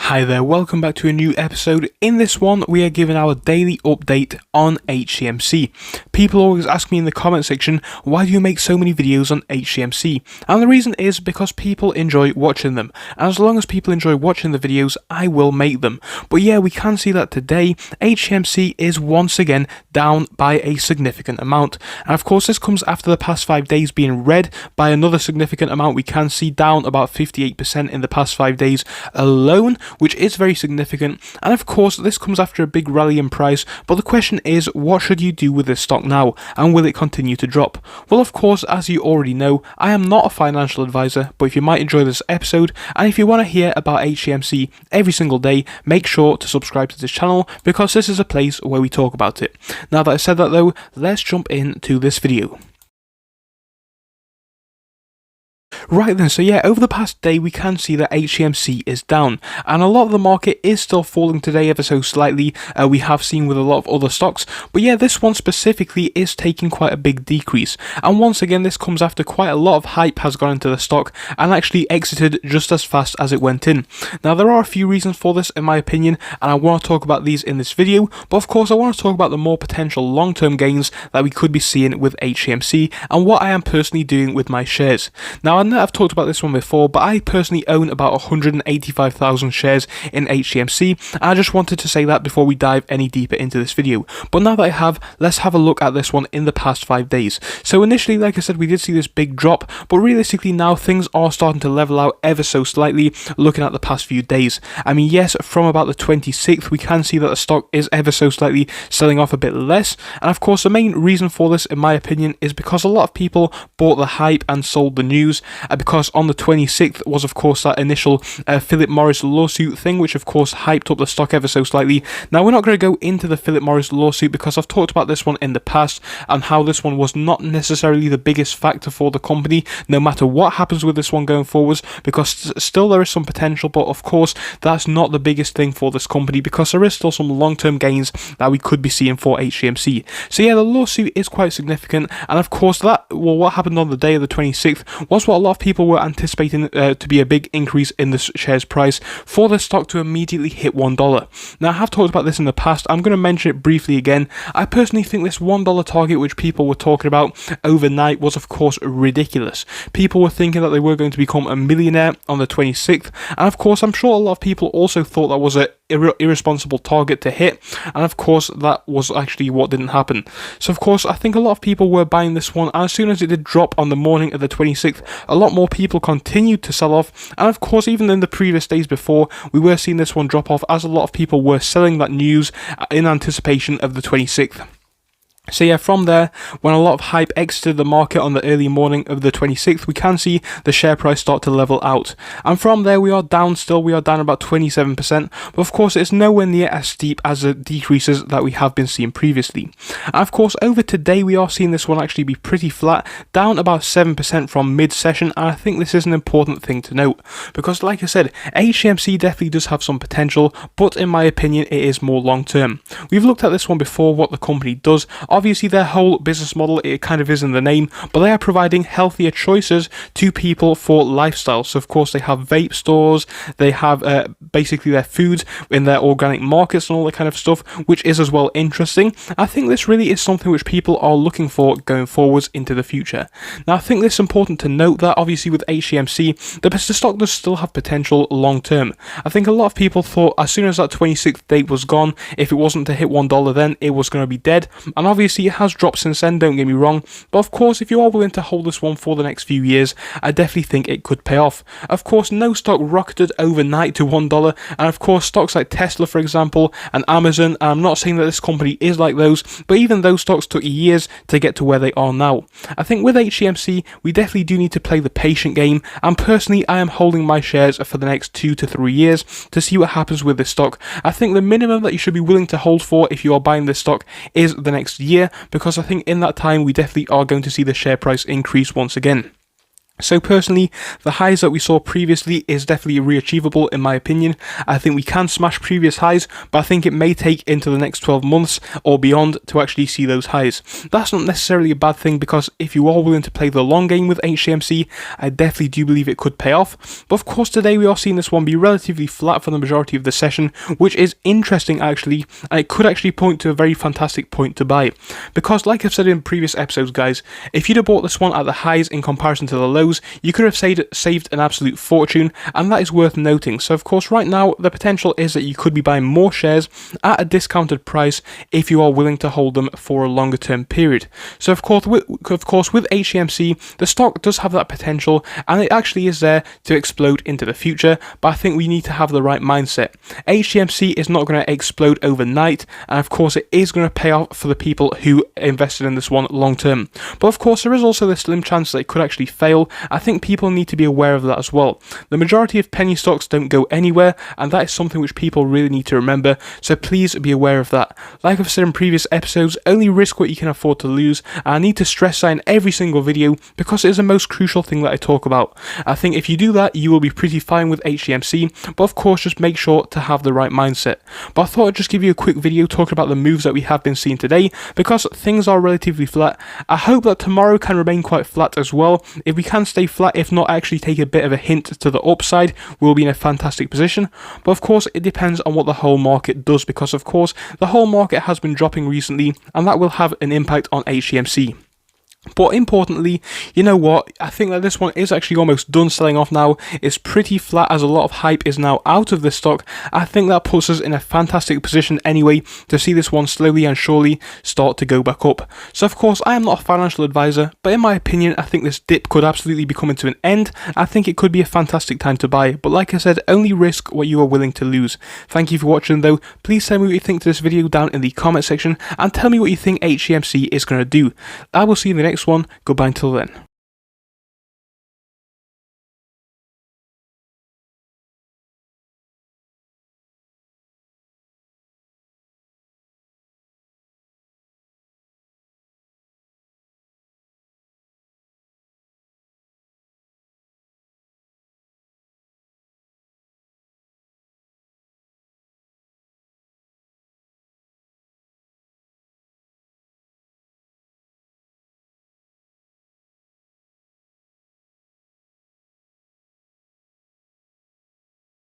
Hi there, welcome back to a new episode. In this one, we are giving our daily update on Hcmc. People always ask me in the comment section, why do you make so many videos on Hcmc? And the reason is because people enjoy watching them. And as long as people enjoy watching the videos, I will make them. But yeah, we can see that today, Hcmc is once again down by a significant amount. And of course, this comes after the past 5 days being red by another significant amount. We can see down about 58% in the past 5 days alone, which is very significant. And of course, this comes after a big rally in price, but the question is, what should you do with this stock now, and will it continue to drop? Well, of course, as you already know, I am not a financial advisor, but if you might enjoy this episode, and if you want to hear about Hcmc every single day, make sure to subscribe to this channel, because this is a place where we talk about it. Now that I've said that though, let's jump into this video. Right then, so yeah, over the past day we can see that Hcmc is down, and a lot of the market is still falling today ever so slightly. We have seen with a lot of other stocks, but yeah, this one specifically is taking quite a big decrease. And once again, this comes after quite a lot of hype has gone into the stock and actually exited just as fast as it went in. Now, there are a few reasons for this in my opinion, and I want to talk about these in this video, but of course I want to talk about the more potential long-term gains that we could be seeing with Hcmc and what I am personally doing with my shares. Now, I know I've talked about this one before, but I personally own about 185,000 shares in Hcmc. I just wanted to say that before we dive any deeper into this video. But now that I have, let's have a look at this one in the past 5 days. So initially, like I said, we did see this big drop, but realistically now things are starting to level out ever so slightly looking at the past few days. I mean, yes, from about the 26th, we can see that the stock is ever so slightly selling off a bit less. And of course, the main reason for this, in my opinion, is because a lot of people bought the hype and sold the news. Because on the 26th was of course that initial Philip Morris lawsuit thing, which of course hyped up the stock ever so slightly. Now, we're not going to go into the Philip Morris lawsuit because I've talked about this one in the past and how this one was not necessarily the biggest factor for the company, no matter what happens with this one going forwards, because still there is some potential, but of course that's not the biggest thing for this company, because there is still some long-term gains that we could be seeing for Hcmc. So yeah, the lawsuit is quite significant, and of course what happened on the day of the 26th was what a lot of people were anticipating to be a big increase in the shares price for the stock to immediately hit $1. Now, I have talked about this in the past. I'm going to mention it briefly again. I personally think this $1 target which people were talking about overnight was of course ridiculous. People were thinking that they were going to become a millionaire on the 26th, and of course I'm sure a lot of people also thought that was a irresponsible target to hit, and of course that was actually what didn't happen. So of course I think a lot of people were buying this one, and as soon as it did drop on the morning of the 26th, a lot more people continued to sell off. And of course, even in the previous days before, we were seeing this one drop off as a lot of people were selling that news in anticipation of the 26th. So yeah, from there, when a lot of hype exited the market on the early morning of the 26th, we can see the share price start to level out. And from there, we are down still. We are down about 27%. But of course, it's nowhere near as steep as the decreases that we have been seeing previously. And of course, over today, we are seeing this one actually be pretty flat, down about 7% from mid-session. And I think this is an important thing to note, because like I said, Hcmc definitely does have some potential, but in my opinion, it is more long-term. We've looked at this one before, what the company does. Obviously, their whole business model, it kind of is in the name, but they are providing healthier choices to people for lifestyle. So of course they have vape stores, they have basically their foods in their organic markets and all that kind of stuff, which is as well interesting. I think this really is something which people are looking for going forwards into the future. Now, I think it's important to note that obviously with Hcmc, the stock does still have potential long term. I think a lot of people thought as soon as that 26th date was gone, if it wasn't to hit $1, then it was going to be dead. And obviously it has dropped since then, don't get me wrong, but of course if you are willing to hold this one for the next few years, I definitely think it could pay off. Of course, no stock rocketed overnight to $1, and of course stocks like Tesla, for example, and Amazon, and I'm not saying that this company is like those, but even those stocks took years to get to where they are now. I think with Hcmc, we definitely do need to play the patient game, and personally I am holding my shares for the next 2 to 3 years to see what happens with this stock. I think the minimum that you should be willing to hold for if you are buying this stock is the next year, because I think in that time we definitely are going to see the share price increase once again. So personally, the highs that we saw previously is definitely re-achievable in my opinion. I think we can smash previous highs, but I think it may take into the next 12 months or beyond to actually see those highs. That's not necessarily a bad thing, because if you are willing to play the long game with HCMC, I definitely do believe it could pay off. But of course today we are seeing this one be relatively flat for the majority of the session, which is interesting actually, and it could actually point to a very fantastic point to buy. Because like I've said in previous episodes guys, if you'd have bought this one at the highs in comparison to the lows, you could have saved an absolute fortune, and that is worth noting. So of course right now the potential is that you could be buying more shares at a discounted price if you are willing to hold them for a longer term period. So of course with HCMC, the stock does have that potential, and it actually is there to explode into the future, but I think we need to have the right mindset. HCMC is not going to explode overnight, and of course it is going to pay off for the people who invested in this one long term. But of course there is also the slim chance that it could actually fail. I think people need to be aware of that as well. The majority of penny stocks don't go anywhere, and that is something which people really need to remember, so please be aware of that. Like I've said in previous episodes, only risk what you can afford to lose, and I need to stress that in every single video because it is the most crucial thing that I talk about. I think if you do that, you will be pretty fine with HCMC, but of course just make sure to have the right mindset. But I thought I'd just give you a quick video talking about the moves that we have been seeing today, because things are relatively flat. I hope that tomorrow can remain quite flat as well. If we can stay flat, if not actually take a bit of a hint to the upside, we'll be in a fantastic position. But of course it depends on what the whole market does, because of course the whole market has been dropping recently, and that will have an impact on HCMC. But importantly, you know what, I think that this one is actually almost done selling off now. It's pretty flat as a lot of hype is now out of this stock. I think that puts us in a fantastic position anyway to see this one slowly and surely start to go back up. So of course I am not a financial advisor, but in my opinion I think this dip could absolutely be coming to an end. I think it could be a fantastic time to buy, but like I said, only risk what you are willing to lose. Thank you for watching though. Please tell me what you think to this video down in the comment section, and tell me what you think HCMC is going to do. I will see you in the next one. Goodbye until then.